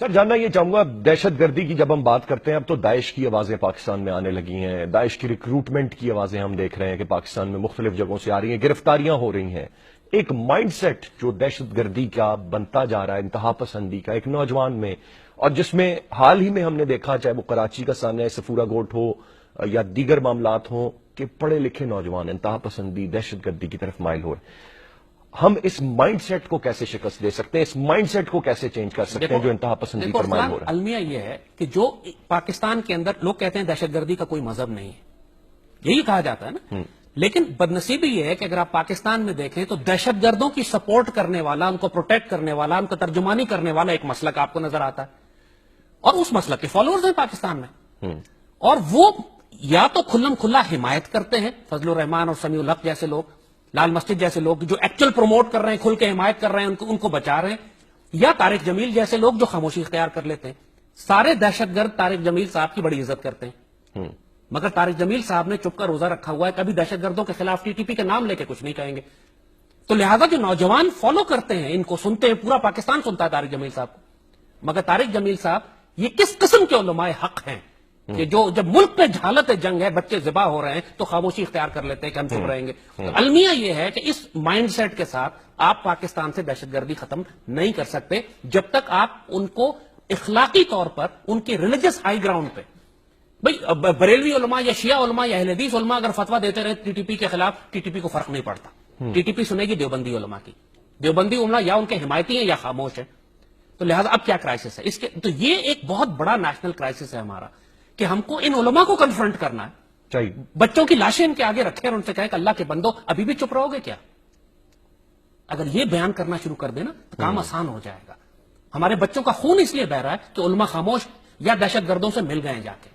سر جاننا یہ چاہوں گا، دہشت گردی کی جب ہم بات کرتے ہیں اب تو داعش کی آوازیں پاکستان میں آنے لگی ہیں، داعش کی ریکروٹمنٹ کی آوازیں ہم دیکھ رہے ہیں کہ پاکستان میں مختلف جگہوں سے آ رہی ہیں، گرفتاریاں ہو رہی ہیں۔ ایک مائنڈ سیٹ جو دہشت گردی کا بنتا جا رہا ہے، انتہا پسندی کا ایک نوجوان میں، اور جس میں حال ہی میں ہم نے دیکھا، چاہے وہ کراچی کا سامنے سفورہ گوٹ ہو یا دیگر معاملات ہوں، کہ پڑھے لکھے نوجوان انتہا پسندی دہشت گردی کی طرف مائل ہوئے۔ ہم اس مائنڈ سیٹ کو کیسے شکست دے سکتے ہیں، اس مائنڈ سیٹ کو کیسے چینج کر سکتے ہیں جو انتہا پسندی پر مائل ہو رہا ہے؟ المیہ یہ ہے کہ جو پاکستان کے اندر لوگ کہتے ہیں دہشت گردی کا کوئی مذہب نہیں ہے، یہی کہا جاتا ہے نا، لیکن بدنصیبی یہ ہے کہ اگر آپ پاکستان میں دیکھیں تو دہشت گردوں کی سپورٹ کرنے والا، ان کو پروٹیکٹ کرنے والا، ان کو ترجمانی کرنے والا ایک مسلک آپ کو نظر آتا ہے، اور اس مسلک کے فالوورز ہیں پاکستان میں، اور وہ یا تو کھلم کھلا حمایت کرتے ہیں، فضل الرحمان اور سمیع الحق جیسے لوگ، لال مسجد جیسے لوگ جو ایکچوئل پروموٹ کر رہے ہیں، کھل کے حمایت کر رہے ہیں، ان کو بچا رہے ہیں، یا طارق جمیل جیسے لوگ جو خاموشی اختیار کر لیتے ہیں۔ سارے دہشت گرد طارق جمیل صاحب کی بڑی عزت کرتے ہیں، مگر طارق جمیل صاحب نے چپ کر روزہ رکھا ہوا ہے، کبھی دہشت گردوں کے خلاف ٹی ٹی پی کے نام لے کے کچھ نہیں کہیں گے۔ تو لہذا جو نوجوان فالو کرتے ہیں، ان کو سنتے ہیں، پورا پاکستان سنتا ہے طارق جمیل صاحب کو، مگر طارق جمیل صاحب یہ کس قسم کے علماء حق ہیں کہ جو جب ملک پہ حالت جنگ ہے، بچے ذبح ہو رہے ہیں، تو خاموشی اختیار کر لیتے ہیں کہ ہم چپ رہیں گے۔ تو المیہ یہ ہے کہ اس مائنڈ سیٹ کے ساتھ آپ پاکستان سے دہشت گردی ختم نہیں کر سکتے جب تک آپ ان کو اخلاقی طور پر ان کے ریلیجس ہائی گراؤنڈ پہ، بھئی بریلوی علماء یا شیعہ علماء یا اہل حدیث علماء اگر فتویٰ دیتے رہے ٹی ٹی پی کے خلاف، ٹی ٹی پی کو فرق نہیں پڑتا، ٹی ٹی پی سنے گی دیوبندی علماء کی، دیوبندی علماء یا ان کے حمایتی ہیں یا خاموش ہیں۔ تو لہذا اب کیا کرائسس ہے تو یہ ایک بہت بڑا نیشنل کرائسس ہے ہمارا، کہ ہم کو ان علماء کو کنفرنٹ کرنا ہے، چاہیے بچوں کی لاشیں ان کے آگے رکھے اور ان سے کہے کہ اللہ کے بندو ابھی بھی چپ رہو گے کیا؟ اگر یہ بیان کرنا شروع کر دینا تو کام آسان ہو جائے گا۔ ہمارے بچوں کا خون اس لیے بہ رہا ہے کہ علماء خاموش یا دہشت گردوں سے مل گئے جا کے۔